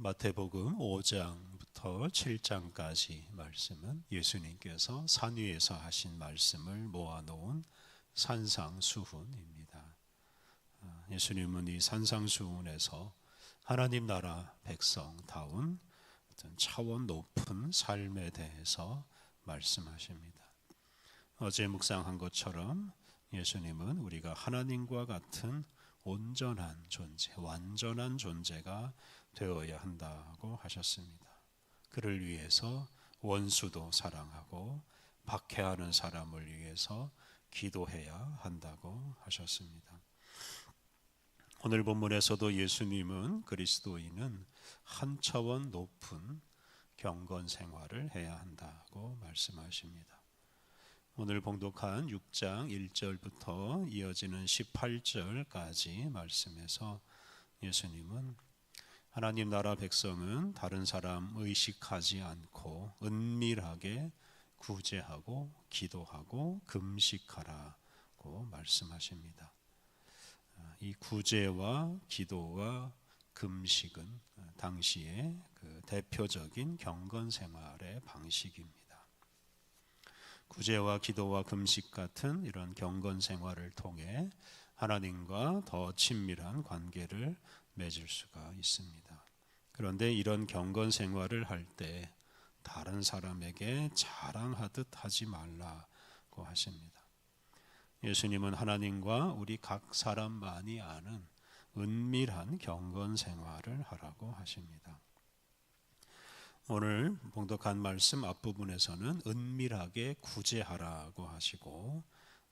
마태복음 5장부터 7장까지 말씀은 예수님께서 산 위에서 하신 말씀을 모아놓은 산상수훈입니다. 예수님은 이 산상수훈에서 하나님 나라 백성다운 어떤 차원 높은 삶에 대해서 말씀하십니다. 어제 묵상한 것처럼 예수님은 우리가 하나님과 같은 온전한 존재, 완전한 존재가 되어야 한다고 하셨습니다. 그를 위해서 원수도 사랑하고 박해하는 사람을 위해서 기도해야 한다고 하셨습니다. 오늘 본문에서도 예수님은 그리스도인은 한 차원 높은 경건 생활을 해야 한다고 말씀하십니다. 오늘 봉독한 6장 1절부터 이어지는 18절까지 말씀에서 예수님은 하나님 나라 백성은 다른 사람 의식하지 않고 은밀하게 구제하고 기도하고 금식하라고 말씀하십니다. 이 구제와 기도와 금식은 당시의 그 대표적인 경건 생활의 방식입니다. 구제와 기도와 금식 같은 이런 경건 생활을 통해 하나님과 더 친밀한 관계를 맺을 수가 있습니다. 그런데 이런 경건 생활을 할 때 다른 사람에게 자랑하듯 하지 말라고 하십니다. 예수님은 하나님과 우리 각 사람만이 아는 은밀한 경건 생활을 하라고 하십니다. 오늘 봉독한 말씀 앞부분에서는 은밀하게 구제하라고 하시고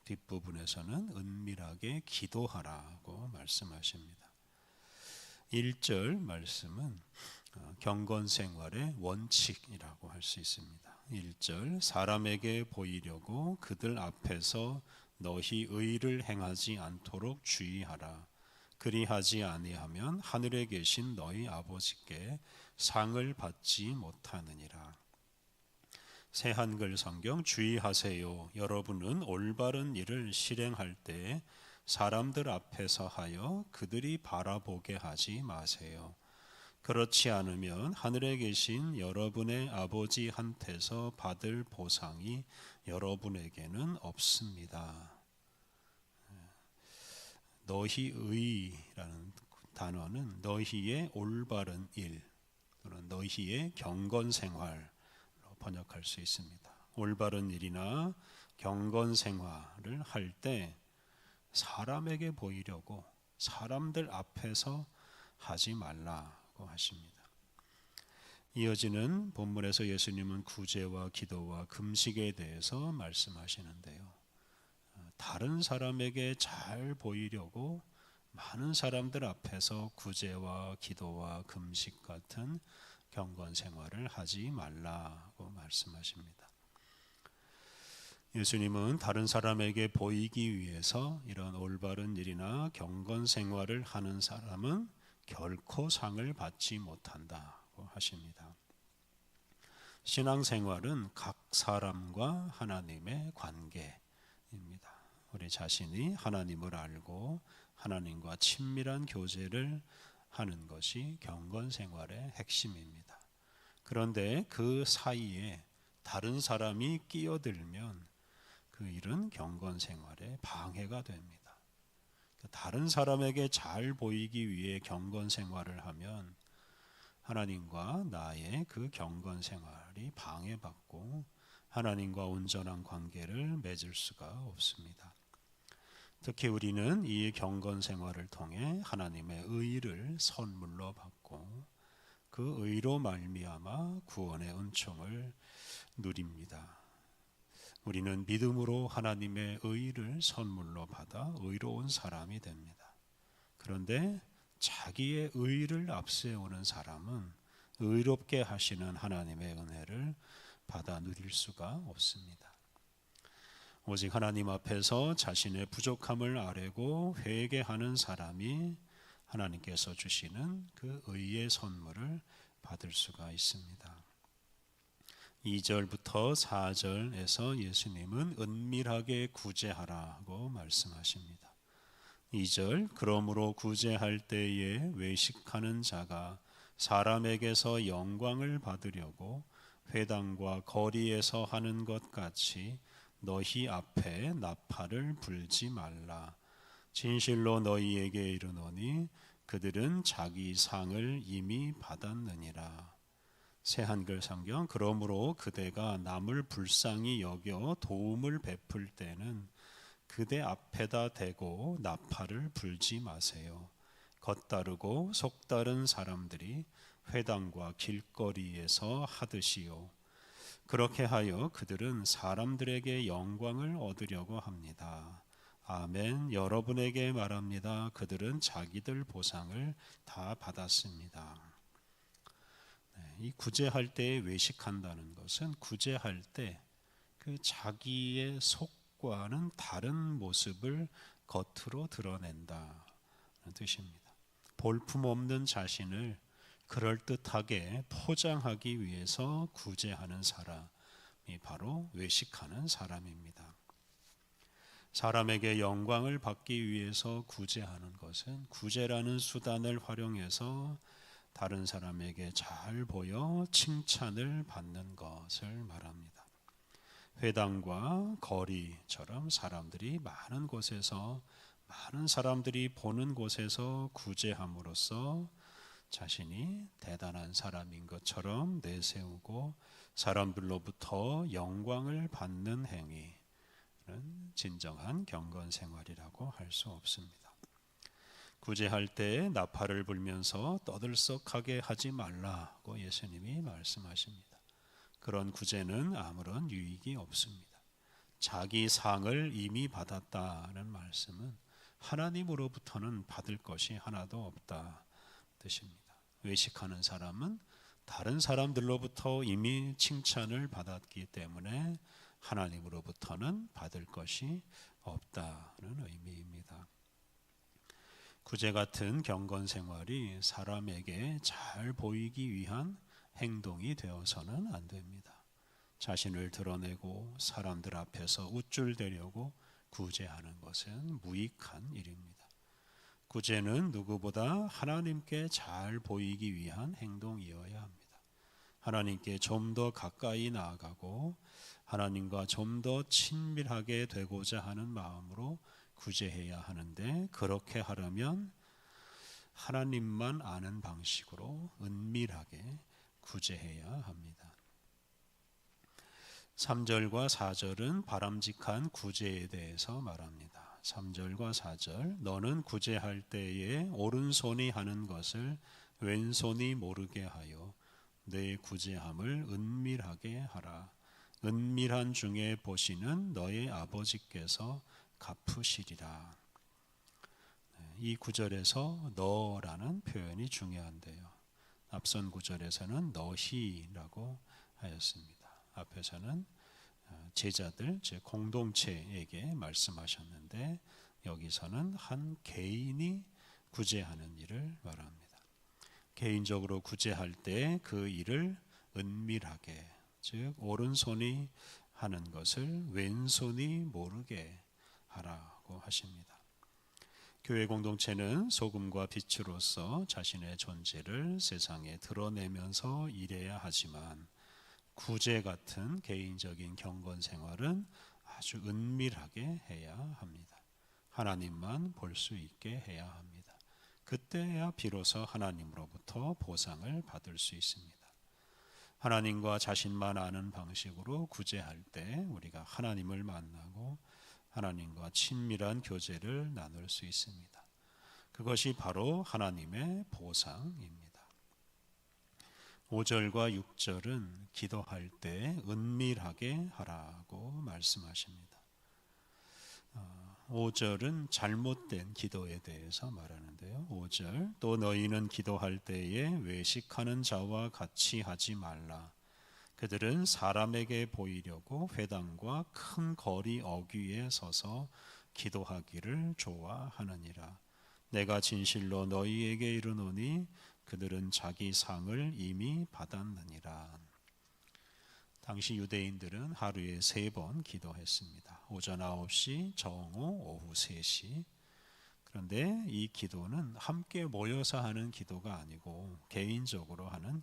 뒷부분에서는 은밀하게 기도하라고 말씀하십니다. 1절 말씀은 경건 생활의 원칙이라고 할 수 있습니다. 1절 사람에게 보이려고 그들 앞에서 너희 의를 행하지 않도록 주의하라. 그리하지 아니하면 하늘에 계신 너희 아버지께 상을 받지 못하느니라. 새 한글 성경 주의하세요. 여러분은 올바른 일을 실행할 때 사람들 앞에서 하여 그들이 바라보게 하지 마세요. 그렇지 않으면 하늘에 계신 여러분의 아버지한테서 받을 보상이 여러분에게는 없습니다. 너희의라는 단어는 너희의 올바른 일 또는 너희의 경건 생활로 번역할 수 있습니다. 올바른 일이나 경건 생활을 할 때 사람에게 보이려고 사람들 앞에서 하지 말라고 하십니다. 이어지는 본문에서 예수님은 구제와 기도와 금식에 대해서 말씀하시는데요. 다른 사람에게 잘 보이려고 많은 사람들 앞에서 구제와 기도와 금식 같은 경건 생활을 하지 말라고 말씀하십니다. 예수님은 다른 사람에게 보이기 위해서 이런 올바른 일이나 경건 생활을 하는 사람은 결코 상을 받지 못한다고 하십니다. 신앙생활은 각 사람과 하나님의 관계입니다. 우리 자신이 하나님을 알고 하나님과 친밀한 교제를 하는 것이 경건 생활의 핵심입니다. 그런데 그 사이에 다른 사람이 끼어들면 그 일은 경건 생활에 방해가 됩니다. 다른 사람에게 잘 보이기 위해 경건 생활을 하면 하나님과 나의 그 경건 생활이 방해받고 하나님과 온전한 관계를 맺을 수가 없습니다. 특히 우리는 이 경건 생활을 통해 하나님의 의를 선물로 받고 그 의로 말미암아 구원의 은총을 누립니다. 우리는 믿음으로 하나님의 의를 선물로 받아 의로운 사람이 됩니다. 그런데 자기의 의를 앞세우는 사람은 의롭게 하시는 하나님의 은혜를 받아 누릴 수가 없습니다. 오직 하나님 앞에서 자신의 부족함을 아뢰고 회개하는 사람이 하나님께서 주시는 그 의의 선물을 받을 수가 있습니다. 2절부터 4절에서 예수님은 은밀하게 구제하라고 말씀하십니다. 2절 그러므로 구제할 때에 외식하는 자가 사람에게서 영광을 받으려고 회당과 거리에서 하는 것 같이 너희 앞에 나팔을 불지 말라. 진실로 너희에게 이르노니 그들은 자기 상을 이미 받았느니라. 새한글 성경. 그러므로 그대가 남을 불쌍히 여겨 도움을 베풀 때는 그대 앞에다 대고 나팔을 불지 마세요. 겉다르고 속다른 사람들이 회당과 길거리에서 하듯이요. 그렇게 하여 그들은 사람들에게 영광을 얻으려고 합니다. 아멘. 여러분에게 말합니다. 그들은 자기들 보상을 다 받았습니다. 이 구제할 때 외식한다는 것은 구제할 때 그 자기의 속과는 다른 모습을 겉으로 드러낸다는 뜻입니다. 볼품없는 자신을 그럴듯하게 포장하기 위해서 구제하는 사람이 바로 외식하는 사람입니다. 사람에게 영광을 받기 위해서 구제하는 것은 구제라는 수단을 활용해서 다른 사람에게 잘 보여 칭찬을 받는 것을 말합니다. 회당과 거리처럼 사람들이 많은 곳에서 많은 사람들이 보는 곳에서 구제함으로써 자신이 대단한 사람인 것처럼 내세우고 사람들로부터 영광을 받는 행위는 진정한 경건 생활이라고 할 수 없습니다. 구제할 때 나팔을 불면서 떠들썩하게 하지 말라고 예수님이 말씀하십니다. 그런 구제는 아무런 유익이 없습니다. 자기 상을 이미 받았다는 말씀은 하나님으로부터는 받을 것이 하나도 없다 뜻입니다. 외식하는 사람은 다른 사람들로부터 이미 칭찬을 받았기 때문에 하나님으로부터는 받을 것이 없다는 의미입니다. 구제 같은 경건 생활이 사람에게 잘 보이기 위한 행동이 되어서는 안 됩니다. 자신을 드러내고 사람들 앞에서 우쭐대려고 구제하는 것은 무익한 일입니다. 구제는 누구보다 하나님께 잘 보이기 위한 행동이어야 합니다. 하나님께 좀 더 가까이 나아가고 하나님과 좀 더 친밀하게 되고자 하는 마음으로 구제해야 하는데, 그렇게 하려면 하나님만 아는 방식으로 은밀하게 구제해야 합니다. 3절과 4절은 바람직한 구제에 대해서 말합니다. 3절과 4절. 너는 구제할 때에 오른손이 하는 것을 왼손이 모르게 하여 내 구제함을 은밀하게 하라. 은밀한 중에 보시는 너의 아버지께서 갚으시리라. 이 구절에서 너라는 표현이 중요한데요. 앞선 구절에서는 너희라고 하였습니다. 앞에서는 제자들, 즉 공동체에게 말씀하셨는데 여기서는 한 개인이 구제하는 일을 말합니다. 개인적으로 구제할 때 그 일을 은밀하게, 즉 오른손이 하는 것을 왼손이 모르게 하라고 하십니다. 교회 공동체는 소금과 빛으로서 자신의 존재를 세상에 드러내면서 일해야 하지만 구제 같은 개인적인 경건 생활은 아주 은밀하게 해야 합니다. 하나님만 볼 수 있게 해야 합니다. 그때야 비로소 하나님으로부터 보상을 받을 수 있습니다. 하나님과 자신만 아는 방식으로 구제할 때 우리가 하나님을 만나고 하나님과 친밀한 교제를 나눌 수 있습니다. 그것이 바로 하나님의 보상입니다. 5절과 6절은 기도할 때 은밀하게 하라고 말씀하십니다. 5절은 잘못된 기도에 대해서 말하는데요. 5절, 또 너희는 기도할 때에 외식하는 자와 같이 하지 말라. 그들은 사람에게 보이려고 회당과 큰 거리 어귀에 서서 기도하기를 좋아하느니라. 내가 진실로 너희에게 이르노니 그들은 자기 상을 이미 받았느니라. 당시 유대인들은 하루에 3번 기도했습니다. 오전 9시, 정오, 오후 3시. 그런데 이 기도는 함께 모여서 하는 기도가 아니고 개인적으로 하는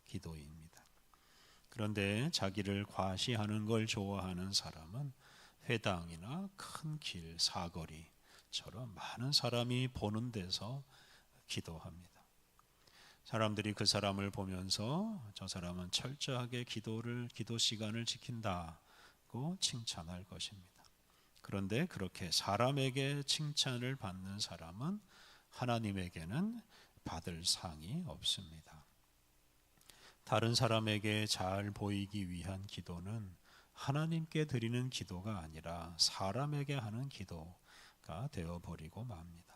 기도입니다. 그런데 자기를 과시하는 걸 좋아하는 사람은 회당이나 큰 길, 사거리처럼 많은 사람이 보는 데서 기도합니다. 사람들이 그 사람을 보면서 저 사람은 철저하게 기도 시간을 지킨다고 칭찬할 것입니다. 그런데 그렇게 사람에게 칭찬을 받는 사람은 하나님에게는 받을 상이 없습니다. 다른 사람에게 잘 보이기 위한 기도는 하나님께 드리는 기도가 아니라 사람에게 하는 기도가 되어버리고 맙니다.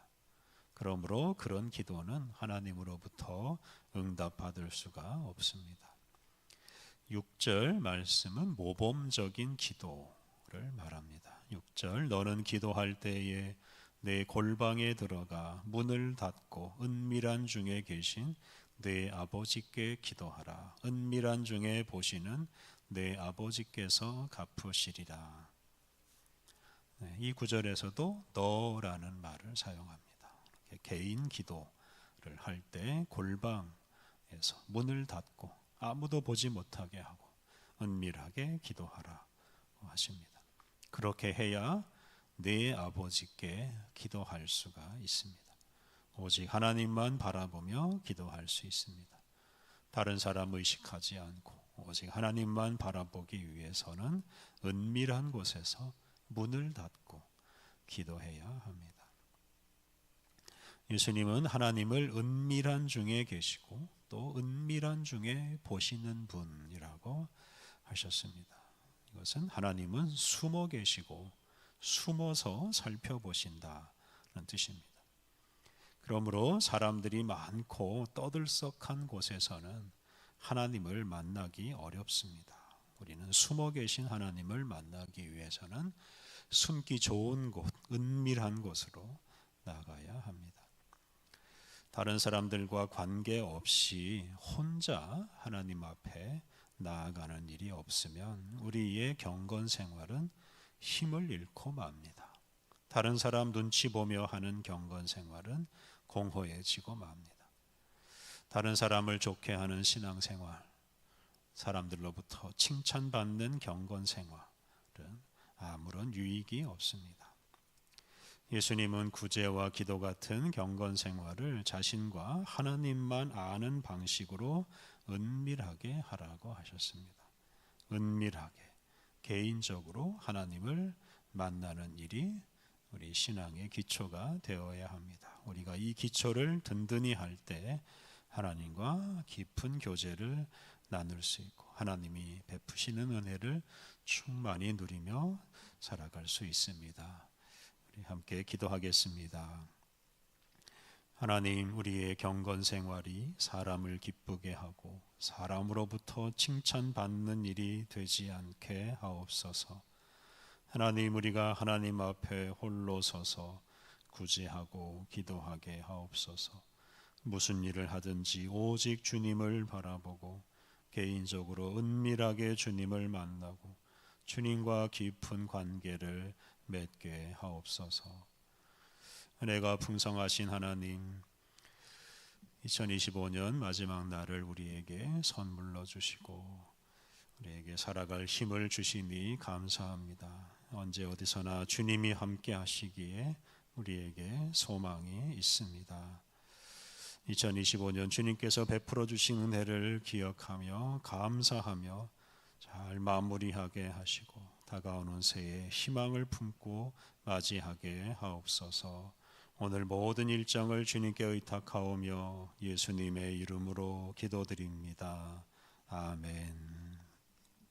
그러므로 그런 기도는 하나님으로부터 응답받을 수가 없습니다. 6절 말씀은 모범적인 기도를 말합니다. 6절 너는 기도할 때에 내 골방에 들어가 문을 닫고 은밀한 중에 계신 내 아버지께 기도하라. 은밀한 중에 보시는 내 아버지께서 갚으시리라. 이 구절에서도 너라는 말을 사용합니다. 개인 기도를 할 때 골방에서 문을 닫고 아무도 보지 못하게 하고 은밀하게 기도하라고 하십니다. 그렇게 해야 내 아버지께 기도할 수가 있습니다. 오직 하나님만 바라보며 기도할 수 있습니다. 다른 사람 의식하지 않고 오직 하나님만 바라보기 위해서는 은밀한 곳에서 문을 닫고 기도해야 합니다. 예수님은 하나님을 은밀한 중에 계시고 또 은밀한 중에 보시는 분이라고 하셨습니다. 이것은 하나님은 숨어 계시고 숨어서 살펴보신다는 뜻입니다. 그러므로 사람들이 많고 떠들썩한 곳에서는 하나님을 만나기 어렵습니다. 우리는 숨어 계신 하나님을 만나기 위해서는 숨기 좋은 곳, 은밀한 곳으로 나가야 합니다. 다른 사람들과 관계없이 혼자 하나님 앞에 나아가는 일이 없으면 우리의 경건 생활은 힘을 잃고 맙니다. 다른 사람 눈치 보며 하는 경건 생활은 공허해지고 맙니다. 다른 사람을 좋게 하는 신앙생활, 사람들로부터 칭찬받는 경건 생활은 아무런 유익이 없습니다. 예수님은 구제와 기도 같은 경건 생활을 자신과 하나님만 아는 방식으로 은밀하게 하라고 하셨습니다. 은밀하게, 개인적으로 하나님을 만나는 일이 우리 신앙의 기초가 되어야 합니다. 우리가 이 기초를 든든히 할 때 하나님과 깊은 교제를 나눌 수 있고 하나님이 베푸시는 은혜를 충만히 누리며 살아갈 수 있습니다. 우리 함께 기도하겠습니다. 하나님, 우리의 경건 생활이 사람을 기쁘게 하고 사람으로부터 칭찬받는 일이 되지 않게 하옵소서. 하나님, 우리가 하나님 앞에 홀로 서서 구제하고 기도하게 하옵소서. 무슨 일을 하든지 오직 주님을 바라보고 개인적으로 은밀하게 주님을 만나고 주님과 깊은 관계를 맺게 하옵소서. 은혜가 풍성하신 하나님, 2025년 마지막 날을 우리에게 선물로 주시고 우리에게 살아갈 힘을 주시니 감사합니다. 언제 어디서나 주님이 함께 하시기에 우리에게 소망이 있습니다. 2025년 주님께서 베풀어 주신 은혜를 기억하며 감사하며 잘 마무리하게 하시고 다가오는 새해 희망을 품고 맞이하게 하옵소서. 오늘 모든 일정을 주님께 의탁하오며 예수님의 이름으로 기도드립니다. 아멘.